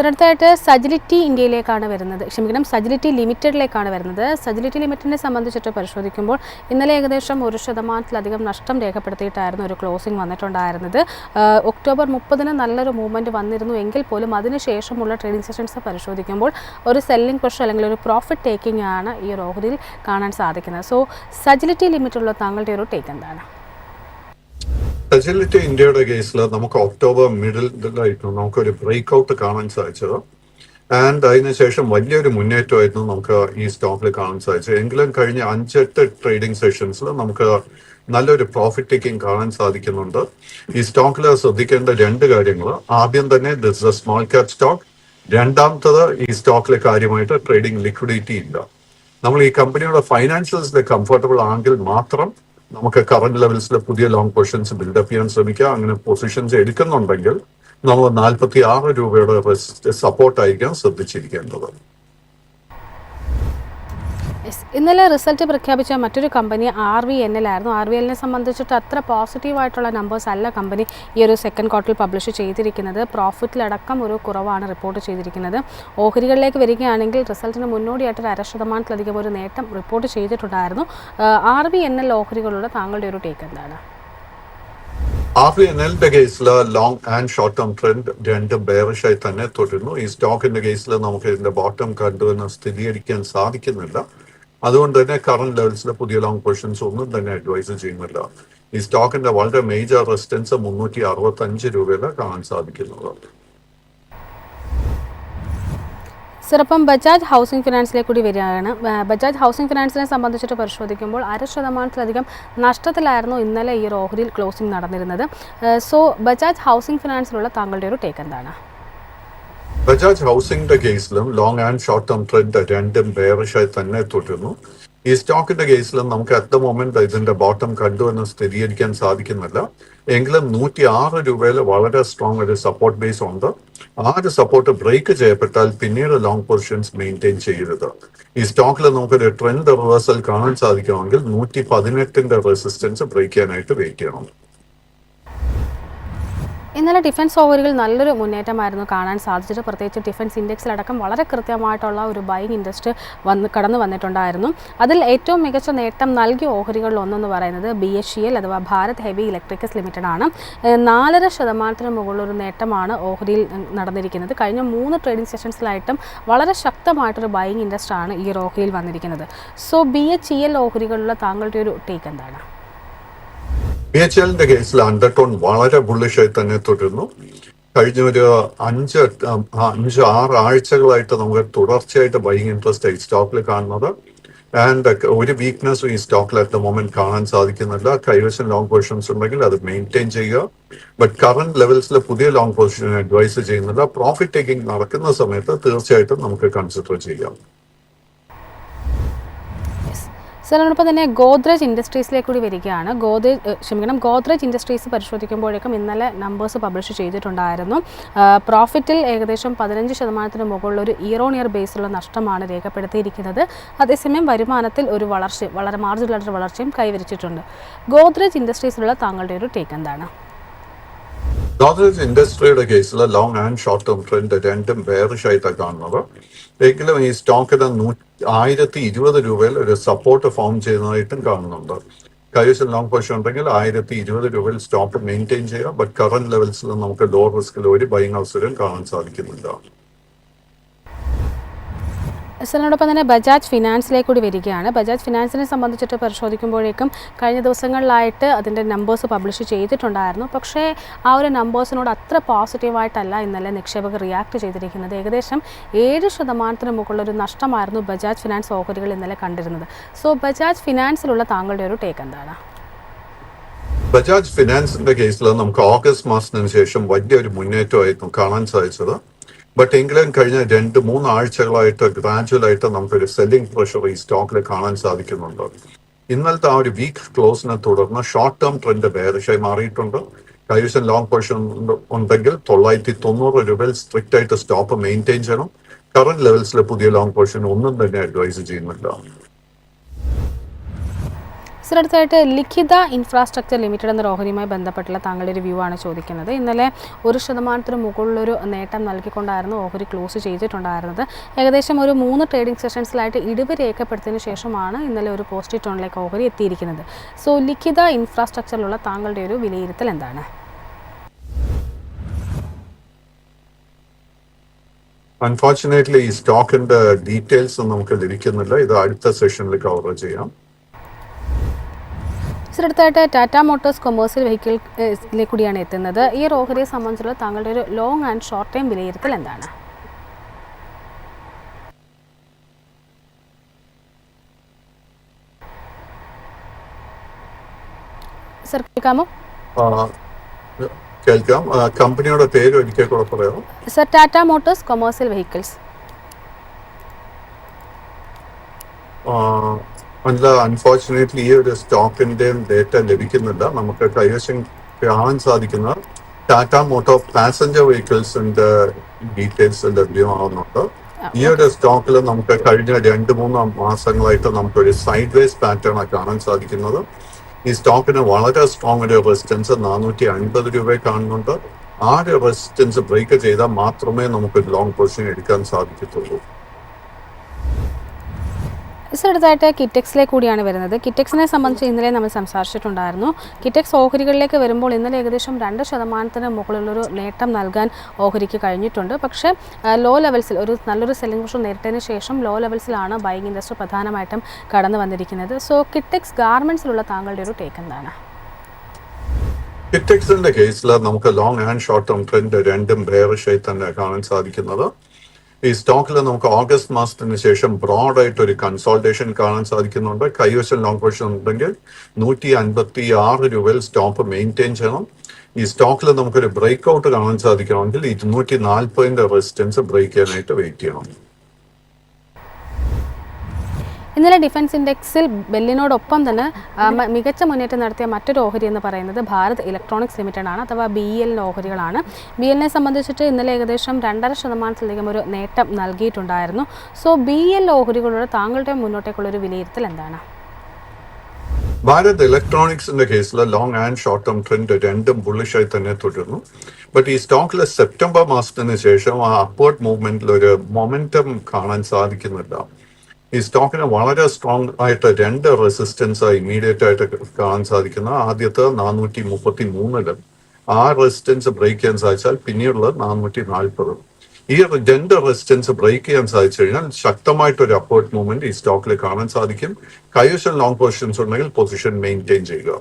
അടുത്തായിട്ട് സജിലിറ്റി ഇന്ത്യയിലേക്കാണ് വരുന്നത്, സജിലിറ്റി ലിമിറ്റഡിലേക്കാണ് വരുന്നത്. സജിലിറ്റി ലിമിറ്റഡിനെ സംബന്ധിച്ചിട്ട് പരിശോധിക്കുമ്പോൾ ഇന്നലെ ഏകദേശം 1% നഷ്ടം രേഖപ്പെടുത്തിയിട്ടായിരുന്നു ഒരു ക്ലോസിംഗ് വന്നിട്ടുണ്ടായിരുന്നത്. ഒക്ടോബർ 30 നല്ലൊരു മൂവ്മെൻറ്റ് വന്നിരുന്നു എങ്കിൽ പോലും അതിനുശേഷമുള്ള ട്രേഡിംഗ് സെഷൻസ് പരിശോധിക്കുമ്പോൾ ഒരു സെല്ലിംഗ് പ്രഷർ അല്ലെങ്കിൽ ഒരു പ്രോഫിറ്റ് ടേക്കിംഗ് ആണ് ഈ ഒരു ഓഹരിയിൽ കാണാൻ സാധിക്കുന്നത്. സോ സജിലിറ്റി ലിമിറ്റഡിലുള്ള താങ്കളുടെ ഒരു ടേക്ക് എന്താണ്? ഫെസിലിറ്റി ഇന്ത്യയുടെ കേസിൽ നമുക്ക് ഒക്ടോബർ മിഡിലായിരുന്നു നമുക്കൊരു ബ്രേക്ക് ഔട്ട് കാണാൻ സാധിച്ചത്. ആൻഡ് അതിനുശേഷം വലിയൊരു മുന്നേറ്റമായിരുന്നു നമുക്ക് ഈ സ്റ്റോക്കിൽ കാണാൻ സാധിച്ചത്. എങ്കിലും കഴിഞ്ഞ 5-8 ട്രേഡിംഗ് സെഷൻസിൽ നമുക്ക് നല്ലൊരു പ്രോഫിറ്റ് ടേക്കിംഗ് കാണാൻ സാധിക്കുന്നുണ്ട്. ഈ സ്റ്റോക്കിൽ ശ്രദ്ധിക്കേണ്ട 2 കാര്യങ്ങൾ. ആദ്യം തന്നെ this A small cap stock. രണ്ടാമത്തത് ഈ സ്റ്റോക്കിലെ കാര്യമായിട്ട് ട്രേഡിംഗ് ലിക്വിഡിറ്റി ഇല്ല. നമ്മൾ ഈ കമ്പനിയുടെ ഫൈനാൻഷ്യൽസിൽ കംഫർട്ടബിൾ ആണെങ്കിൽ മാത്രം നമുക്ക് കറന്റ് ലെവൽസിലെ പുതിയ ലോങ് പൊസിഷൻസ് ബിൽഡപ്പ് ചെയ്യാൻ ശ്രമിക്കുക. അങ്ങനെ പൊസിഷൻസ് എടുക്കുന്നുണ്ടെങ്കിൽ നമ്മൾ 46 രൂപയുടെ സപ്പോർട്ടായിരിക്കാം ശ്രദ്ധിച്ചിരിക്കേണ്ടത്. ഇന്നലെ റിസൾട്ട് പ്രഖ്യാപിച്ച മറ്റൊരു കമ്പനി RVNL ആയിരുന്നു. RVNL സംബന്ധിച്ചിട്ട് അത്ര പോസിറ്റീവായിട്ടുള്ള നമ്പേഴ്സ് അല്ല കമ്പനി ഈ ഒരു സെക്കൻഡ് ക്വാർട്ടറിൽ പബ്ലിഷ് ചെയ്തിരിക്കുന്നത്. പ്രോഫിറ്റിലടക്കം ഒരു കുറവാണ് റിപ്പോർട്ട് ചെയ്തിരിക്കുന്നത്. ഓഹരികളിലേക്ക് വരികയാണെങ്കിൽ റിസൾട്ടിന് മുന്നോടിയായിട്ട് 1.5% ഒരു നേട്ടം റിപ്പോർട്ട് ചെയ്തിട്ടുണ്ടായിരുന്നു. RVNL ഓഹരികളുള്ള താങ്കളുടെ ഒരു ടേക്ക് എന്താണ്? RVNLന്റെ കേസിൽ long and short term trend 2 ബെയറിഷായി തന്നെ തുടരുന്നു. ഈ സ്റ്റോക്കിന്റെ കേസിൽ നമുക്ക് ഇതിന്റെ ബോട്ടം കണ്ടുവെന്ന് സ്ഥിരീകരിക്കാൻ സാധിക്കുന്നില്ല. അതുകൊണ്ട് തന്നെ കറന്റ് ലെവൽസിൽ പുതിയ ലോങ് പൊസിഷൻസ് ഒന്നും തന്നെ അഡ്വൈസ് ചെയ്യുന്നില്ല. ഈ സ്റ്റോക്കിന്റെ വളരെ മേജർ റെസിസ്റ്റൻസ് 365 രൂപയിൽ കാണാൻ സാധിക്കുന്നത്. സിറപ്പം ബജാജ് ഹൗസിംഗ് ഫിനാൻസിലേക്ക് കൂടി വരികയാണ്. ബജാജ് ഹൗസിംഗ് ഫിനാൻസിനെ സംബന്ധിച്ചിട്ട് പരിശോധിക്കുമ്പോൾ 1% നഷ്ടത്തിലായിരുന്നു ഇന്നലെ ഈ ഒരു ഓഹരിയിൽ ക്ലോസിംഗ് നടന്നിരുന്നത്. സോ ബജാജ് ഹൗസിംഗ് ഫിനാൻസിലുള്ള താങ്കളുടെ ഒരു ടേക്ക് എന്താണ്? ബജാജ് ഹൗസിംഗിന്റെ കേസിലും long and short term trend 2 ബെയറിഷായി തന്നെ തുടരുന്നു. ഈ സ്റ്റോക്കിന്റെ കേസിലും നമുക്ക് അറ്റ് ദ മൊമെന്റ് ഇതിന്റെ ബോട്ടം കണ്ടുവെന്ന് സ്ഥിരീകരിക്കാൻ സാധിക്കുന്നില്ല. എങ്കിലും 106 രൂപയിൽ വളരെ സ്ട്രോങ് ഒരു സപ്പോർട്ട് ബേസ് ഉണ്ട്. ആ ഒരു സപ്പോർട്ട് ബ്രേക്ക് ചെയ്യപ്പെട്ടാൽ പിന്നീട് ലോങ് പൊസിഷൻസ് മെയിൻറ്റെയിൻ ചെയ്യരുത്. ഈ സ്റ്റോക്കിൽ നമുക്കൊരു ട്രെൻഡ് റിവേഴ്സൽ കാണാൻ സാധിക്കുമെങ്കിൽ 118ന്റെ റെസിസ്റ്റൻസ് ബ്രേക്ക് ചെയ്യാനായിട്ട് വെയിറ്റ് ചെയ്യണം. ഇന്നലെ ഡിഫൻസ് ഓഹരികൾ നല്ലൊരു മുന്നേറ്റമായിരുന്നു കാണാൻ സാധിച്ചത്. പ്രത്യേകിച്ച് ഡിഫൻസ് ഇൻഡെക്സിലടക്കം വളരെ കൃത്യമായിട്ടുള്ള ഒരു ബൈങ് ഇൻട്രസ്റ്റ് കടന്നു വന്നിട്ടുണ്ടായിരുന്നു. അതിൽ ഏറ്റവും മികച്ച നേട്ടം നൽകിയ ഓഹരികളിൽ ഒന്നെന്ന് പറയുന്നത് BHEL അഥവാ ഭാരത് ഹെവി ഇലക്ട്രിക്കൽസ് ലിമിറ്റഡ് ആണ്. 4% മുകളിലൊരു നേട്ടമാണ് ഓഹരിയിൽ നടന്നിരിക്കുന്നത്. കഴിഞ്ഞ 3 ട്രേഡിംഗ് സെഷൻസിലായിട്ടും വളരെ ശക്തമായിട്ടൊരു ബൈങ് ഇൻട്രസ്റ്റ് ആണ് ഈ ഒരു ഓഹരിയിൽ വന്നിരിക്കുന്നത്. സോ BHEL ഓഹരികളിലുള്ള താങ്കളുടെ ഒരു ടേക്ക് എന്താണ്? BHELന്റെ കേസിൽ അണ്ടർടോൺ വളരെ ബുള്ളിഷായി തന്നെ തുടരുന്നു. കഴിഞ്ഞ ഒരു 5-6 ആഴ്ചകളായിട്ട് നമുക്ക് തുടർച്ചയായിട്ട് ബൈങ് ഇൻട്രസ്റ്റ് ഈ സ്റ്റോക്കിൽ കാണുന്നത്. ആൻഡ് ഒരു വീക്ക്നെസ് ഈ സ്റ്റോക്കിൽ അറ്റ് ദ മൊമെന്റ് കാണാൻ സാധിക്കുന്നില്ല. കൈവശം ലോങ് പൊസിഷൻസ് ഉണ്ടെങ്കിൽ അത് മെയിൻറ്റെയിൻ ചെയ്യുക. ബട്ട് കറന്റ് ലെവൽസിൽ പുതിയ ലോങ് പൊസിഷൻ അഡ്വൈസ് ചെയ്യുന്നില്ല. പ്രോഫിറ്റ് ടേക്കിംഗ് നടക്കുന്ന സമയത്ത് തീർച്ചയായിട്ടും നമുക്ക് കൺസിഡർ ചെയ്യാം. അതിനോടൊപ്പം തന്നെ ഗോദ്രേജ് ഇൻഡസ്ട്രീസിലേക്ക് കൂടി വരികയാണ്. ഗോദ്രേജ് ഇൻഡസ്ട്രീസ് പരിശോധിക്കുമ്പോഴേക്കും ഇന്നലെ നമ്പേഴ്സ് പബ്ലിഷ് ചെയ്തിട്ടുണ്ടായിരുന്നു. പ്രോഫിറ്റിൽ ഏകദേശം 15% മുകളിലൊരു ഇയർ ഓൺ ഇയർ ബേസിലുള്ള നഷ്ടമാണ് രേഖപ്പെടുത്തിയിരിക്കുന്നത്. അതേസമയം വരുമാനത്തിൽ ഒരു വളരെ മാർജിനലായിട്ടൊരു വളർച്ചയും കൈവരിച്ചിട്ടുണ്ട്. ഗോദ്രേജ് ഇൻഡസ്ട്രീസിലുള്ള താങ്കളുടെ ഒരു ടേക്ക് എന്താണ്? ഗോദ്രേജ് ഇൻഡസ്ട്രിയുടെ കേസിൽ long and short term trend 2 ബെയറിഷായിട്ടാണ് കാണുന്നത്. എങ്കിലും ഈ സ്റ്റോക്കിന് 1020 രൂപയിൽ ഒരു സപ്പോർട്ട് ഫോം ചെയ്യുന്നതായിട്ടും കാണുന്നുണ്ട്. കൈവശം ലോങ് പൊസിഷൻ ഉണ്ടെങ്കിൽ 1020 രൂപയിൽ സ്റ്റോപ്പ് മെയിൻറ്റെയിൻ ചെയ്യുക. ബട്ട് കറന്റ് ലെവൽസിൽ നമുക്ക് ലോ റിസ്കിൽ ഒരു ബൈങ് അവസരം കാണാൻ സാധിക്കുന്നില്ല. അതിനോടൊപ്പം തന്നെ ബജാജ് ഫിനാൻസിലേക്ക് കൂടി വരികയാണ്. ബജാജ് ഫിനാൻസിനെ സംബന്ധിച്ചിട്ട് പരിശോധിക്കുമ്പോഴേക്കും കഴിഞ്ഞ ദിവസങ്ങളിലായിട്ട് അതിൻ്റെ നമ്പേഴ്സ് പബ്ലിഷ് ചെയ്തിട്ടുണ്ടായിരുന്നു. പക്ഷേ ആ ഒരു നമ്പേഴ്സിനോട് അത്ര പോസിറ്റീവായിട്ടല്ല ഇന്നലെ നിക്ഷേപകർ റിയാക്ട് ചെയ്തിരിക്കുന്നത്. ഏകദേശം 7% മുകളിലൊരു നഷ്ടമായിരുന്നു ബജാജ് ഫിനാൻസ് ഓഹരികൾ ഇന്നലെ കണ്ടിരുന്നത്. സോ ബജാജ് ഫിനാൻസിലുള്ള താങ്കളുടെ ഒരു ടേക്ക് എന്താണ്? ബജാജ് ഫിനാൻസിന്റെ കേസിൽ നമുക്ക് ഓഗസ്റ്റ് മാസത്തിന് ശേഷം വലിയൊരു മുന്നേറ്റമായിരുന്നു കാണാൻ സാധിച്ചത്. ബട്ട് എങ്കിലും കഴിഞ്ഞ 2-3 ആഴ്ചകളായിട്ട് ഗ്രാജുവലായിട്ട് നമുക്കൊരു സെല്ലിംഗ് പ്രഷർ ഈ സ്റ്റോക്കിൽ കാണാൻ സാധിക്കുന്നുണ്ട്. ഇന്നലത്തെ ആ ഒരു വീക്ക് ക്ലോസിനെ തുടർന്ന് ഷോർട്ട് ടേം ട്രെൻഡ് ബെയറിഷായി മാറിയിട്ടുണ്ട്. കൈവശം ലോങ് പൊസിഷൻ ഉണ്ടെങ്കിൽ 990 രൂപയിൽ സ്ട്രിക്റ്റ് ആയിട്ട് സ്റ്റോപ്പ് മെയിൻറ്റെയിൻ ചെയ്യണം. കറന്റ് ലെവൽസിലെ പുതിയ ലോങ് പൊസിഷൻ ഒന്നും തന്നെ അഡ്വൈസ് ചെയ്യുന്നില്ല. അടുത്തായിട്ട് ലിഖിത ഇൻഫ്രാസ്ട്രക്ചർ ലിമിറ്റഡ് എന്ന ഓഹരിയുമായി ബന്ധപ്പെട്ടുള്ള താങ്കളുടെ ഒരു വ്യൂ ആണ് ചോദിക്കുന്നത്. ഇന്നലെ 1% മുകളിലൊരു നേട്ടം നൽകിക്കൊണ്ടായിരുന്നു ഓഹരി ക്ലോസ് ചെയ്തിട്ടുണ്ടായിരുന്നത്. ഏകദേശം ഒരു 3 ട്രേഡിംഗ് സെഷൻസിലായിട്ട് ഇടിവ് രേഖപ്പെടുത്തിയതിനു ശേഷമാണ് ഇന്നലെ ഒരു പോസിറ്റീവ് ടോണിലേക്ക് ഓഹരി എത്തിയിരിക്കുന്നത്. സോ ലിഖിത ഇൻഫ്രാസ്ട്രക്ചറിലുള്ള താങ്കളുടെ ഒരു വിലയിരുത്തൽ എന്താണ്? അൺഫോർച്ചുനേറ്റ്ലി ഈ സ്റ്റോക്കിന്റെ ഡീറ്റെയിൽസ് നമുക്ക് ലഭിക്കുന്നില്ല. ഇത് അടുത്ത സെഷനിൽ കവർ ചെയ്യാം. സർ, അടുത്തായിട്ട് ടാറ്റ മോട്ടോഴ്സ് കൊമേഴ്സ്യൽ വെഹിക്കിളിലേക്ക് കൂടിയാണ് എത്തുന്നത്. ഈ ഒരു ഓഹരിയെ സംബന്ധിച്ചുള്ള താങ്കളുടെ ഒരു ലോങ് ആൻഡ് ഷോർട്ട് ടൈം വിലയിരുത്തൽ എന്താണ്? സർ, കേൾക്കാമോ? കേൾക്കാം. കമ്പനിയുടെ പേര് ഒരിക്കൽ കൂടെ പറയാമോ? Sir, Tata Motors commercial vehicles. അല്ല, അൺഫോർച്ചുനേറ്റ്ലി ഈ ഒരു സ്റ്റോക്കിന്റെ ഡേറ്റ ലഭിക്കുന്നില്ല. നമുക്ക് കൈവശം കാണാൻ സാധിക്കുന്ന ടാറ്റ മോട്ടോർ പാസഞ്ചർ വെഹിക്കിൾസിന്റെ ഡീറ്റെയിൽസ് ലഭ്യമാവുന്നുണ്ട്. ഈ ഒരു സ്റ്റോക്കിൽ നമുക്ക് കഴിഞ്ഞ 2-3 മാസങ്ങളായിട്ട് നമുക്കൊരു സൈഡ് വേസ് പാറ്റേൺ കാണാൻ സാധിക്കുന്നത്. ഈ സ്റ്റോക്കിന് വളരെ സ്ട്രോങ് ഒരു റെസിസ്റ്റൻസ് 450 രൂപയെ കാണുന്നുണ്ട്. ആ ഒരു റെസിസ്റ്റൻസ് ബ്രേക്ക് ചെയ്താൽ മാത്രമേ നമുക്ക് ലോങ് പൊസിഷൻ എടുക്കാൻ സാധിക്കത്തുള്ളൂ. സർ, അടുത്തായിട്ട് കിറ്റെക്സിലേക്ക് കൂടിയാണ് വരുന്നത്. കിറ്റെക്സിനെ സംബന്ധിച്ച് ഇന്നലെ നമ്മൾ സംസാരിച്ചിട്ടുണ്ടായിരുന്നു. കിറ്റെക്സ് ഓഹരികളിലേക്ക് വരുമ്പോൾ ഇന്നലെ ഏകദേശം 2% മുകളിലൊരു നേട്ടം നൽകാൻ ഓഹരിക്ക് കഴിഞ്ഞിട്ടുണ്ട്. പക്ഷേ ലോ ലെവൽസിൽ ഒരു നല്ലൊരു സെല്ലിംഗ് പ്രഷർ നേരിട്ടതിന് ശേഷം ലോ ലെവൽസിലാണ് ബൈയിങ് ഇൻഡസ്ട്രി പ്രധാനമായിട്ടും കടന്നു വന്നിരിക്കുന്നത്. സോ കിറ്റെക്സ് ഗാർമെന്റ്സിലുള്ള താങ്കളുടെ ഒരു ടേക്ക് എന്താണ്? കിറ്റെക്സിന്റെ കേസിൽ നമുക്ക് long and short term trend രണ്ടും ബെയറിഷായി തന്നെ കാണാൻ സാധിക്കുന്നത്. ഈ സ്റ്റോക്കിൽ നമുക്ക് ഓഗസ്റ്റ് മാസത്തിന് ശേഷം ബ്രോഡായിട്ട് ഒരു കൺസോൾട്ടേഷൻ കാണാൻ സാധിക്കുന്നുണ്ട്. കൈവശം ലോങ് പൊസിഷൻ ഉണ്ടെങ്കിൽ 156 രൂപയിൽ സ്റ്റോപ്പ് മെയിൻറ്റെയിൻ ചെയ്യണം. ഈ സ്റ്റോക്കിൽ നമുക്കൊരു ബ്രേക്ക് ഔട്ട് കാണാൻ സാധിക്കണമെങ്കിൽ 240 റെസിസ്റ്റൻസ് ബ്രേക്ക് ചെയ്യാനായിട്ട് വെയിറ്റ് ചെയ്യണം. ഇന്നലെ ഡിഫൻസ് ഇൻഡെക്സിൽ ബെല്ലിനോടൊപ്പം തന്നെ മികച്ച മുന്നേറ്റം നടത്തിയ മറ്റൊരു ഓഹരി എന്ന് പറയുന്നത് ഭാരത് ഇലക്ട്രോണിക്സ് ലിമിറ്റഡ് ആണ്, അഥവാ BEL ഓഹരികളാണ്. BEL സംബന്ധിച്ചിട്ട് ഇന്നലെ ഏകദേശം 2.5% ഒരു നേട്ടം നൽകിയിട്ടുണ്ടായിരുന്നു. സോ BEL ഓഹരികളുടെ താങ്കളുടെ മുന്നോട്ടേക്കുള്ളൊരു വിലയിരുത്തൽ എന്താണ്? ഭാരത് ഇലക്ട്രോണിക്സിന്റെ കേസിൽ long and short term trend രണ്ടും ബുള്ളിഷായി തന്നെ തുടരുന്നു. ബട്ട് ഈ സ്റ്റോക്കിൽ സെപ്റ്റംബർ മാസത്തിന് ശേഷം ആ അപ്വേർഡ് മൂവ്മെന്റിൽ ഒരു മൊമെന്റം കാണാൻ സാധിക്കുന്നില്ല. ഈ സ്റ്റോക്കിന് വളരെ സ്ട്രോങ് ആയിട്ട് 2 റെസിസ്റ്റൻസ് ഇമ്മീഡിയറ്റ് ആയിട്ട് കാണാൻ സാധിക്കുന്ന ആദ്യത്തെ 433 ആ റെസിസ്റ്റൻസ് ബ്രേക്ക് ചെയ്യാൻ സാധിച്ചാൽ പിന്നീടുള്ളത് 440. ഈ 2 റെസിസ്റ്റൻസ് ബ്രേക്ക് ചെയ്യാൻ സാധിച്ചു കഴിഞ്ഞാൽ ശക്തമായിട്ടൊരു അപ്വേർഡ് മൂവ്മെന്റ് ഈ സ്റ്റോക്കിൽ കാണാൻ സാധിക്കും. കൈവശം ലോങ് പൊസിഷൻസ് ഉണ്ടെങ്കിൽ പൊസിഷൻ മെയിൻറ്റെയിൻ ചെയ്യുക.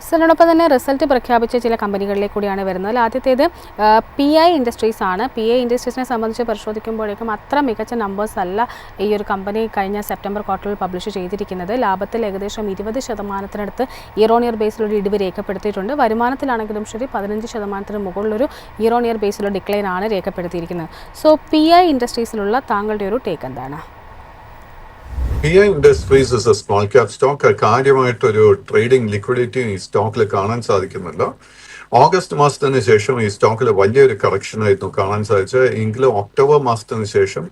ഇതിനോടൊപ്പം തന്നെ റിസൾട്ട് പ്രഖ്യാപിച്ച ചില കമ്പനികളിലേക്ക് കൂടിയാണ് വരുന്നത്. ആദ്യത്തേത് PI ഇൻഡസ്ട്രീസ് ആണ്. PI ഇൻഡസ്ട്രീസിനെ സംബന്ധിച്ച് പരിശോധിക്കുമ്പോഴേക്കും അത്ര മികച്ച നമ്പേഴ്സ് അല്ല ഈ ഒരു കമ്പനി കഴിഞ്ഞ സെപ്റ്റംബർ ക്വാർട്ടറിൽ പബ്ലിഷ് ചെയ്തിരിക്കുന്നത്. ലാഭത്തിൽ ഏകദേശം 20% ഇയർ ഓൺ ഇയർ ബേസിലൊരു ഇടിവ് രേഖപ്പെടുത്തിയിട്ടുണ്ട്. വരുമാനത്തിലാണെങ്കിലും ശരി 15% മുകളിലൊരു ഇയർ ഓൺ ഇയർ ബേസിലുള്ള ഡിക്ലൈൻ ആണ് രേഖപ്പെടുത്തിയിരിക്കുന്നത്. സോ PI ഇൻഡസ്ട്രീസിലുള്ള താങ്കളുടെ ഒരു ടേക്ക് എന്താണ്? PI industries is a small cap stock. കാര്യമായിട്ടൊരു ട്രേഡിംഗ് ലിക്വിഡിറ്റി ഈ സ്റ്റോക്കിൽ കാണാൻ സാധിക്കുന്നില്ല. ഓഗസ്റ്റ് മാസത്തിന് ശേഷം ഈ സ്റ്റോക്കിൽ വലിയൊരു കറക്ഷൻ ആയിരുന്നു കാണാൻ സാധിച്ചത്. എങ്കിലും ഒക്ടോബർ മാസത്തിന് ശേഷം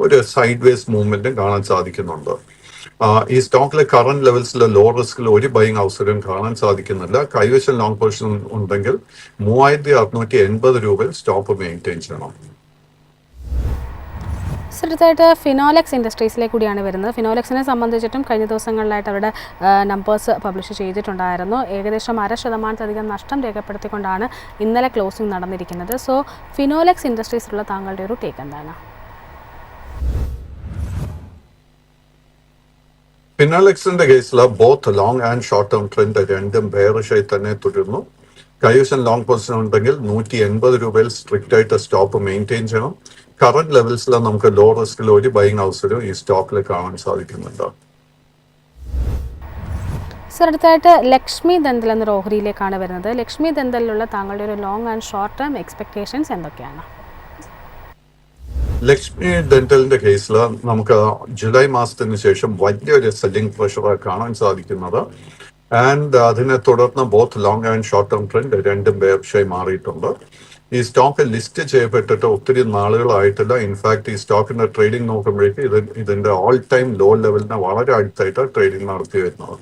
ഒരു സൈഡ് വേസ് മൂവ്മെന്റും കാണാൻ സാധിക്കുന്നുണ്ട്. ഈ സ്റ്റോക്കിലെ കറന്റ് ലെവൽസിലെ ലോ റിസ്കിൽ ഒരു ബൈയിങ് അവസരം കാണാൻ സാധിക്കുന്നില്ല. കൈവശം ലോങ് പൊസിഷൻ ഉണ്ടെങ്കിൽ 3680 രൂപയിൽ സ്റ്റോപ്പ് മെയിൻറ്റെയിൻ ചെയ്യണം. അടുത്തായിട്ട് ഫിനോലെക്സ് ഇൻഡസ്ട്രീസിലേക്ക് കൂടിയാണ് വരുന്നത്. ഫിനോലെക്സിനെ സംബന്ധിച്ചിട്ടും കഴിഞ്ഞ ദിവസങ്ങളിലായിട്ട് അവരുടെ നമ്പേഴ്സ് പബ്ലിഷ് ചെയ്തിട്ടുണ്ടായിരുന്നു. ഏകദേശം 0.5% നഷ്ടം രേഖപ്പെടുത്തിക്കൊണ്ടാണ് ഇന്നലെ ക്ലോസിംഗ് നടന്നിരിക്കുന്നത്. സോ ഫിനോലെക്സ് ഇൻഡസ്ട്രീസിലുള്ള താങ്കളുടെ ഒരു ടേക്ക് എന്താണ്? ഫിനോലെക്സിന്റെ കേസിൽ both long and short term trend രണ്ടും ബെയറിഷായി തന്നെ തുടരുന്നു. കൈവശം ലോങ് പൊസിഷൻ ഉണ്ടെങ്കിൽ 180 രൂപയിൽ സ്ട്രിക്റ്റ് ആയിട്ട് സ്റ്റോപ്പ് മെയിൻറ്റെയിൻ ചെയ്യണം. കറന്റ് ലെവൽസിൽ നമുക്ക് ലോ റിസ്കിൽ ഒരു ബൈയിങ് അവസരം ഈ സ്റ്റോക്കിൽ കാണാൻ സാധിക്കുന്നുണ്ട്. സർ, അടുത്തായിട്ട് ലക്ഷ്മി ദന്തൽ എന്നൊരു ഓഹരിയിലേക്കാണ് വരുന്നത്. ലക്ഷ്മി ദന്തലിലുള്ള താങ്കളുടെ ഒരു long and short term expectations എന്തൊക്കെയാണ്? ലക്ഷ്മി ഡെന്റലിന്റെ കേസിൽ നമുക്ക് ജൂലൈ മാസത്തിന് ശേഷം വലിയൊരു സെല്ലിംഗ് പ്രഷർ കാണാൻ സാധിക്കുന്നത്. ആൻഡ് അതിനെ തുടർന്ന് both long and short term trend രണ്ടും ബെയറിഷായി മാറിയിട്ടുണ്ട്. ഈ സ്റ്റോക്ക് ലിസ്റ്റ് ചെയ്യപ്പെട്ടിട്ട് ഒത്തിരി നാളുകളായിട്ടില്ല. ഇൻഫാക്ട് ഈ സ്റ്റോക്കിന്റെ ട്രേഡിംഗ് നോക്കുമ്പോഴേക്ക് ഇതിന്റെ ഓൾ ടൈം ലോ ലെവലിന് വളരെ അടുത്തായിട്ട് ട്രേഡിംഗ് നടത്തി വരുന്നത്.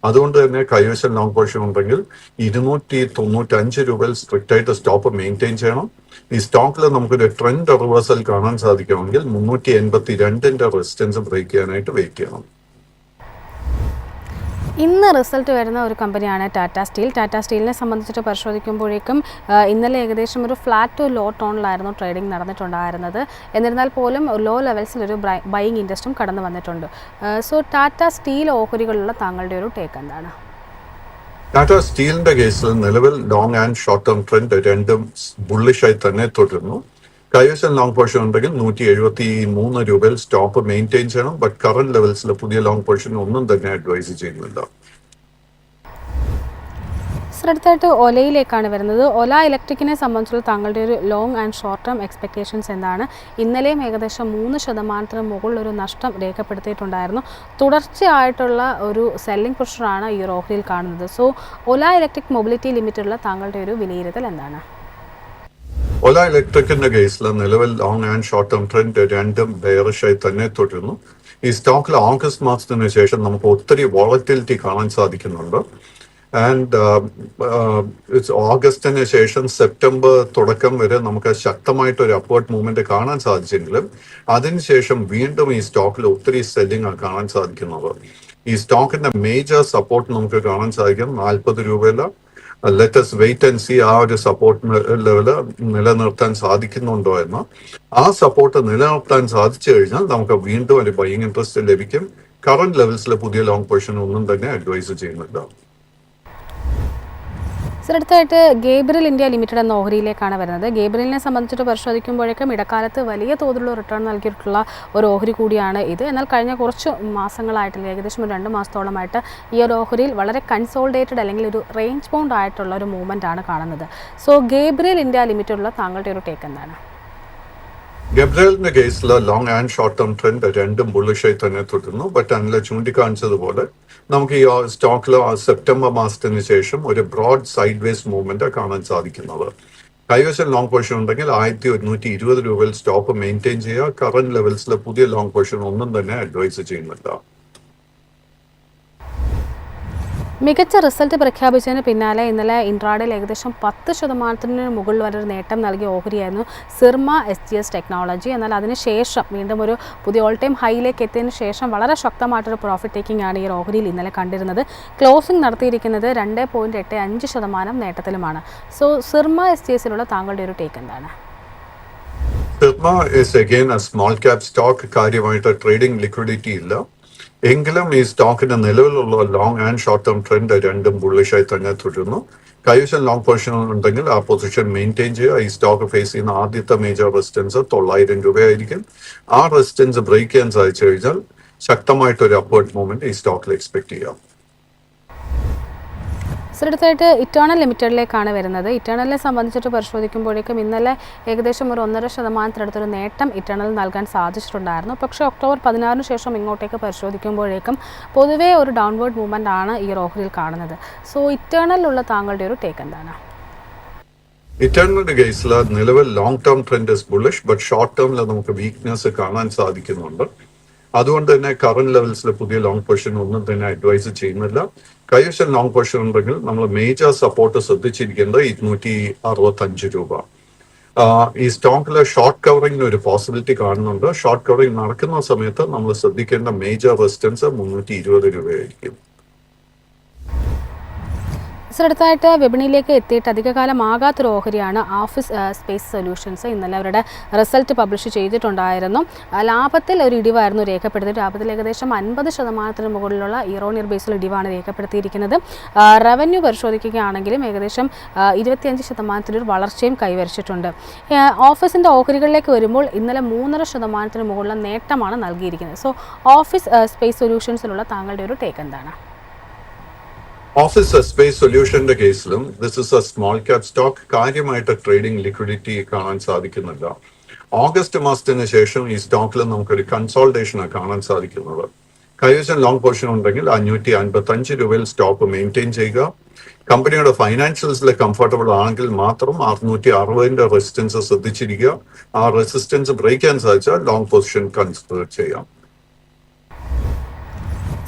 അതുകൊണ്ട് തന്നെ കൈവശം ലോങ് പൊസിഷൻ ഉണ്ടെങ്കിൽ 295 രൂപയിൽ സ്ട്രിക്റ്റ് ആയിട്ട് സ്റ്റോപ്പ് മെയിൻറ്റെയിൻ ചെയ്യണം. ഈ സ്റ്റോക്കിൽ നമുക്കൊരു ട്രെൻഡ് റിവേഴ്സൽ കാണാൻ സാധിക്കുമെങ്കിൽ 382 റെസിസ്റ്റൻസ് ബ്രേക്ക് ചെയ്യാനായിട്ട് വെയിറ്റ് ചെയ്യണം. ഇന്ന് റിസൾട്ട് വരുന്ന ഒരു കമ്പനിയാണ് ടാറ്റ സ്റ്റീൽ. ടാറ്റ സ്റ്റീലിനെ സംബന്ധിച്ചിട്ട് പരിശോധിക്കുമ്പോഴേക്കും ഇന്നലെ ഏകദേശം ഒരു ഫ്ലാറ്റ് ടു ലോ ടോണിലായിരുന്നു ട്രേഡിംഗ് നടന്നിട്ടുണ്ടായിരുന്നത്. എന്നിരുന്നാൽ പോലും ലോ ലെവൽസിൽ ഒരു ബൈയിങ് ഇൻട്രസ്റ്റും കടന്നു വന്നിട്ടുണ്ട്. സോ ടാറ്റ സ്റ്റീൽ ഓഹരികളുള്ള താങ്കളുടെ ഒരു ടേക്ക് എന്താണ്? ടാറ്റ സ്റ്റീലിന്റെ കേസിൽ നിലവിൽ long and short term trend രണ്ടും ബുള്ളിഷായി തന്നെ തുടരുന്നു. കൈവശം ലോങ് പൊസിഷൻ ഉണ്ടെങ്കിൽ 173 രൂപയിൽ സ്റ്റോപ്പ് മെയിൻറ്റെയിൻ ചെയ്യണം. ബട്ട് കറന്റ് ലെവൽസിൽ പുതിയ ലോങ് പൊസിഷൻ ഒന്നും തന്നെ അഡ്വൈസ് ചെയ്യുന്നില്ല. അടുത്തായിട്ട് ഒലയിലേക്കാണ് വരുന്നത്. ഒല ഇലക്ട്രിക്കിനെ സംബന്ധിച്ചുള്ള താങ്കളുടെ ഒരു long and short term expectations എന്താണ്? ഇന്നലെയും ഏകദേശം 3% മുകളിൽ ഒരു നഷ്ടം രേഖപ്പെടുത്തിയിട്ടുണ്ടായിരുന്നു. തുടർച്ചയായിട്ടുള്ള ഒരു സെല്ലിംഗ് പ്രഷറാണ് ഈ ഒരു ഓഹരിയിൽ കാണുന്നത്. സോ ഒല ഇലക്ട്രിക് മൊബിലിറ്റി ലിമിറ്റഡിലുള്ള താങ്കളുടെ ഒരു വിലയിരുത്തൽ എന്താണ്? ഒല ഇലക്ട്രിക്കിന്റെ കേസിൽ നിലവിൽ long and short term trend രണ്ടും ബെയറിഷായി തന്നെ തുടരുന്നു. ഈ സ്റ്റോക്കിൽ ഓഗസ്റ്റ് മാസത്തിന് ശേഷം നമുക്ക് ഒത്തിരി വോളറ്റിലിറ്റി കാണാൻ സാധിക്കുന്നുണ്ട്. ആൻഡ് ഓഗസ്റ്റിന് ശേഷം സെപ്റ്റംബർ തുടക്കം വരെ നമുക്ക് ശക്തമായിട്ടൊരു അപ്വേർഡ് മൂവ്മെന്റ് കാണാൻ സാധിച്ചെങ്കിലും അതിനുശേഷം വീണ്ടും ഈ സ്റ്റോക്കിൽ ഒത്തിരി സെല്ലിംഗ് കാണാൻ സാധിക്കുന്നത്. ഈ സ്റ്റോക്കിന്റെ മേജർ സപ്പോർട്ട് നമുക്ക് കാണാൻ സാധിക്കും 40 രൂപയില. ലെറ്റസ് വെയിറ്റ് ആൻഡ് സി ആ ഒരു സപ്പോർട്ട് ലെവല് നിലനിർത്താൻ സാധിക്കുന്നുണ്ടോ എന്ന്. ആ സപ്പോർട്ട് നിലനിർത്താൻ സാധിച്ചു കഴിഞ്ഞാൽ നമുക്ക് വീണ്ടും ഒരു ബൈയിങ് ഇൻട്രസ്റ്റ് ലഭിക്കും. കറന്റ് ലെവൽസിലെ പുതിയ ലോങ് പൊസിഷൻ ഒന്നും തന്നെ അഡ്വൈസ് ചെയ്യുന്നില്ല. അടുത്തായിട്ട് ഗേബ്രിയൽ ഇന്ത്യ ലിമിറ്റഡ് എന്ന ഓഹരിയിലേക്കാണ് വരുന്നത്. ഗേബ്രിയലിനെ സംബന്ധിച്ചിട്ട് പരിശോധിക്കുമ്പോഴേക്കും ഇടക്കാലത്ത് വലിയ തോതിലുള്ള റിട്ടേൺ നൽകിയിട്ടുള്ള ഒരു ഓഹരി കൂടിയാണ് ഇത്. എന്നാൽ കഴിഞ്ഞ കുറച്ച് മാസങ്ങളായിട്ടില്ല, ഏകദേശം ഒരു 2 മാസത്തോളമായിട്ട് ഈ ഒരു ഓഹരിയിൽ വളരെ കൺസോൾഡേറ്റഡ് അല്ലെങ്കിൽ ഒരു റേഞ്ച് ബൗണ്ട് ആയിട്ടുള്ള ഒരു മൂവ്മെന്റ് ആണ് കാണുന്നത്. സോ ഗേബ്രിയൽ ഇന്ത്യ ലിമിറ്റഡിലുള്ള താങ്കളുടെ ഒരു ടേക്ക് എന്താണ്? ഗബ്രിയലിന്റെ കേസിൽ long and short term trend രണ്ടും ബുള്ളിഷായി തന്നെ തുടരുന്നു. ബട്ട് അനില ചൂണ്ടിക്കാണിച്ചതുപോലെ നമുക്ക് ഈ സ്റ്റോക്കിൽ സെപ്റ്റംബർ മാസത്തിന് ശേഷം ഒരു ബ്രോഡ് സൈഡ് വേസ് മൂവ്മെന്റ് കാണാൻ സാധിക്കുന്നത്. കൈവശം ലോങ് പൊസിഷൻ ഉണ്ടെങ്കിൽ 1120 രൂപയിൽ സ്റ്റോപ്പ് മെയിൻറ്റെയിൻ ചെയ്യുക. കറന്റ് ലെവൽസിലെ പുതിയ ലോങ് പൊസിഷൻ ഒന്നും തന്നെ അഡ്വൈസ് ചെയ്യുന്നില്ല. മികച്ച റിസൾട്ട് പ്രഖ്യാപിച്ചതിന് പിന്നാലെ ഇന്നലെ ഇൻട്രാഡേയിൽ ഏകദേശം 10% മുകളിൽ വരെ ഒരു നേട്ടം നൽകിയ ഓഹരിയായിരുന്നു സിർമ SGS ടെക്നോളജി. എന്നാൽ അതിനുശേഷം വീണ്ടും ഒരു പുതിയ ഓൾ ടൈം ഹൈയിലേക്ക് എത്തിയതിനു ശേഷം വളരെ ശക്തമായിട്ടൊരു പ്രോഫിറ്റ് ടേക്കിംഗ് ആണ് ഈ ഓഹരിയിൽ ഇന്നലെ കണ്ടിരുന്നത്. ക്ലോസിംഗ് നടത്തിയിരിക്കുന്നത് 2.85% നേട്ടത്തിലുമാണ്. സോ സിർമ SGSലുള്ള താങ്കളുടെ ഒരു ടേക്ക് എന്താണ്? Syrma is again a small cap stock. കാര്യമായിട്ട് ട്രേഡിംഗ് ലിക്വിഡിറ്റി ഇല്ല. എങ്കിലും ഈ സ്റ്റോക്കിന്റെ നിലവിലുള്ള long and short term trend രണ്ടും ബുള്ളിഷായി തന്നെ തുടരുന്നു. കൈവശം ലോങ് പൊസിഷൻ ഉണ്ടെങ്കിൽ ആ പൊസിഷൻ മെയിൻറ്റെയിൻ ചെയ്യുക. ഈ സ്റ്റോക്ക് ഫേസ് ചെയ്യുന്ന ആദ്യത്തെ മേജർ റെസിസ്റ്റൻസ് 900 രൂപയായിരിക്കും. ആ റെസിസ്റ്റൻസ് ബ്രേക്ക് ചെയ്യാൻ സാധിച്ചു കഴിഞ്ഞാൽ ശക്തമായിട്ടൊരു അപ്വേർഡ് മൂവ്മെന്റ് ഈ സ്റ്റോക്കിൽ എക്സ്പെക്ട് ചെയ്യാം. അടുത്തായിട്ട് ഇറ്റേണൽ ലിമിറ്റഡിലേക്കാണ് വരുന്നത്. ഇറ്റേണലിനെ സംബന്ധിച്ചിട്ട് പരിശോധിക്കുമ്പോഴേക്കും ഇന്നലെ ഏകദേശം ഒരു 1.5% നേട്ടം ഇറ്റേണൽ നൽകാൻ സാധിച്ചിട്ടുണ്ടായിരുന്നു. പക്ഷേ ഒക്ടോബർ 16 ശേഷം ഇങ്ങോട്ടേക്ക് പരിശോധിക്കുമ്പോഴേക്കും പൊതുവേ ഒരു ഡൗൺവേർഡ് മൂവ്മെന്റ് ആണ് ഈ ഓഹരിയിൽ കാണുന്നത്. സോ ഇറ്റേണലിലുള്ള താങ്കളുടെ ഒരു ടേക്ക് എന്താണ്? ഇറ്റേണലിന്റെ കേസിൽ നിലവിൽ long term trend is bullish. But short ടേമിൽ നമുക്ക് വീക്ക്നെസ് കാണാൻ സാധിക്കുന്നുണ്ട്. അതുകൊണ്ട് തന്നെ കറന്റ് ലെവൽസിൽ പുതിയ ലോങ് പൊസിഷൻ ഒന്നും തന്നെ അഡ്വൈസ് ചെയ്യുന്നില്ല. കൈവശം ലോങ് പൊസിഷൻ ഉണ്ടെങ്കിൽ നമ്മൾ മേജർ സപ്പോർട്ട് ശ്രദ്ധിച്ചിരിക്കുന്നത് 265 രൂപ. ഈ സ്റ്റോക്കിലെ ഷോർട്ട് കവറിംഗിന് ഒരു പോസിബിലിറ്റി കാണുന്നുണ്ട്. ഷോർട്ട് കവറിംഗ് നടക്കുന്ന സമയത്ത് നമ്മൾ ശ്രദ്ധിക്കേണ്ട മേജർ റെസിസ്റ്റൻസ് 320 രൂപയായിരിക്കും. അടുത്തായിട്ട് വിപണിയിലേക്ക് എത്തിയിട്ട് അധികകാലമാകാത്തൊരു ഓഹരിയാണ് ഓഫീസ് സ്പേസ് സൊല്യൂഷൻസ്. ഇന്നലെ അവരുടെ റിസൾട്ട് പബ്ലിഷ് ചെയ്തിട്ടുണ്ടായിരുന്നു. ലാഭത്തിൽ ഒരു ഇടിവായിരുന്നു രേഖപ്പെടുത്തിയത്. ലാഭത്തിൽ ഏകദേശം 50% മുകളിലുള്ള ഇയർ ബേസിൽ ഇടിവാണ് രേഖപ്പെടുത്തിയിരിക്കുന്നത്. റവന്യൂ പരിശോധിക്കുകയാണെങ്കിലും ഏകദേശം 25% ഒരു വളർച്ചയും കൈവരിച്ചിട്ടുണ്ട്. ഓഫീസിൻ്റെ ഓഹരികളിലേക്ക് വരുമ്പോൾ ഇന്നലെ 3.5% മുകളിലുള്ള നേട്ടമാണ് നൽകിയിരിക്കുന്നത്. സോ ഓഫീസ് സ്പേസ് സൊല്യൂഷൻസിലുള്ള താങ്കളുടെ ഒരു ടേക്ക് എന്താണ്? ഓഫീസ് സ്പേസ് സൊല്യൂഷന്റെ കേസിലും this is a small cap stock. കാര്യമായിട്ട് ട്രേഡിംഗ് ലിക്വിഡിറ്റി കാണാൻ സാധിക്കുന്നില്ല. ഓഗസ്റ്റ് മാസത്തിന് ശേഷം ഈ സ്റ്റോക്കിൽ നമുക്കൊരു കൺസോൾട്ടേഷൻ കാണാൻ സാധിക്കുന്നത്. കൈവശം ലോങ് പൊസിഷൻ ഉണ്ടെങ്കിൽ 555 രൂപയിൽ സ്റ്റോപ്പ് മെയിൻറ്റെയിൻ ചെയ്യുക. കമ്പനിയുടെ ഫൈനാൻഷ്യൽസിലെ കംഫർട്ടബിൾ ആണെങ്കിൽ മാത്രം 660 റെസിസ്റ്റൻസ് ശ്രദ്ധിച്ചിരിക്കുക. ആ റെസിസ്റ്റൻസ് ബ്രേക്ക് ചെയ്യാൻ സാധിച്ചാൽ ലോങ് പൊസിഷൻ കൺസിഡർ ചെയ്യാം.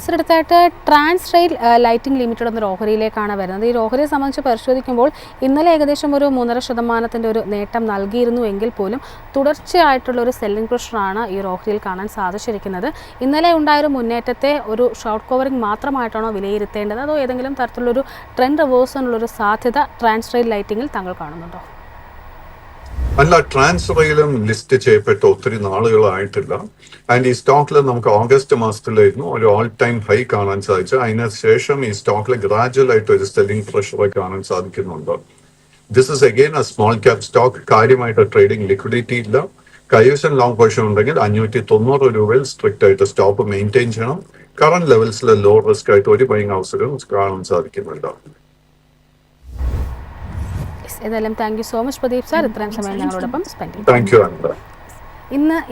സർ, അടുത്തായിട്ട് ട്രാൻസ് റെയിൽ ലൈറ്റിംഗ് ലിമിറ്റഡ് എന്നൊരു ഓഹരിയിലേക്കാണ് വരുന്നത്. ഈ ഓഹരിയെ സംബന്ധിച്ച് പരിശോധിക്കുമ്പോൾ ഇന്നലെ ഏകദേശം ഒരു 3.5% ഒരു നേട്ടം നൽകിയിരുന്നു എങ്കിൽ പോലും തുടർച്ചയായിട്ടുള്ള ഒരു സെല്ലിംഗ് പ്രഷറാണ് ഈ ഓഹരിയിൽ കാണാൻ സാധിച്ചിരിക്കുന്നത്. ഇന്നലെ ഉണ്ടായൊരു മുന്നേറ്റത്തെ ഒരു ഷോർട്ട് കവറിംഗ് മാത്രമായിട്ടാണോ വിലയിരുത്തേണ്ടത്, അതോ ഏതെങ്കിലും തരത്തിലുള്ളൊരു ട്രെൻഡ് റിവേഴ്സിനുള്ളൊരു സാധ്യത ട്രാൻസ് റെയിൽ ലൈറ്റിംഗിൽ താങ്കൾ കാണുന്നുണ്ടോ? അല്ല, ട്രാൻസ് റെയിലും ലിസ്റ്റ് ചെയ്യപ്പെട്ട ഒത്തിരി നാളുകളായിട്ടില്ല. ആൻഡ് ഈ സ്റ്റോക്കിൽ നമുക്ക് ഓഗസ്റ്റ് മാസത്തിലായിരുന്നു ഒരു ഓൾ ടൈം ഹൈ കാണാൻ സാധിച്ചത്. അതിന് ശേഷം ഈ സ്റ്റോക്കിൽ ഗ്രാജുവൽ ആയിട്ട് ഒരു സെല്ലിംഗ് പ്രഷർ കാണാൻ സാധിക്കുന്നുണ്ട്. This is again a small cap stock. കാര്യമായിട്ട് ട്രേഡിംഗ് ലിക്വിഡിറ്റി ഇല്ല. കൈവശം ലോങ് പൊസിഷൻ ഉണ്ടെങ്കിൽ 590 രൂപയിൽ സ്ട്രിക്റ്റ് ആയിട്ട് സ്റ്റോപ്പ് മെയിൻറ്റെയിൻ ചെയ്യണം. കറന്റ് ലെവൽസിൽ ലോ റിസ്ക് ആയിട്ട് ഒരു ബൈങ് അവസരം കാണാൻ സാധിക്കുന്നുണ്ട്. ഏതായാലും thank you so much Pradeep sir, ഇത്രയും സമയം ഞങ്ങളോടൊപ്പം സ്പെൻഡ് ചെയ്തു. Thank you Anitha.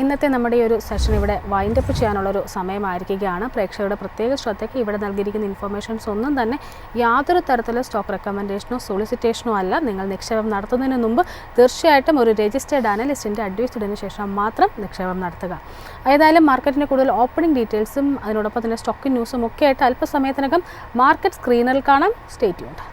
ഇന്നത്തെ നമ്മുടെ ഈ ഒരു സെഷൻ ഇവിടെ വൈൻഡപ്പ് ചെയ്യാനുള്ളൊരു സമയമായിരിക്കുകയാണ്. പ്രേക്ഷകരുടെ പ്രത്യേക ശ്രദ്ധയ്ക്ക് ഇവിടെ നൽകിയിരിക്കുന്ന ഇൻഫർമേഷൻസ് ഒന്നും തന്നെ യാതൊരു തരത്തിലുള്ള സ്റ്റോക്ക് റെക്കമെൻഡേഷനോ സോളിസിറ്റേഷനോ അല്ല. നിങ്ങൾ നിക്ഷേപം നടത്തുന്നതിന് മുമ്പ് തീർച്ചയായിട്ടും ഒരു രജിസ്റ്റേർഡ് അനലിസ്റ്റിൻ്റെ അഡ്വൈസ്ഡിന് ശേഷം മാത്രം നിക്ഷേപം നടത്തുക. ഏതായാലും മാർക്കറ്റിൻ്റെ കൂടുതൽ ഓപ്പണിംഗ് ഡീറ്റെയിൽസും അതിനോടൊപ്പം തന്നെ സ്റ്റോക്ക് ന്യൂസും ഒക്കെ ആയിട്ട് അല്പസമയത്തിനകം മാർക്കറ്റ് സ്ക്രീനറിൽ കാണാം. Stay tuned.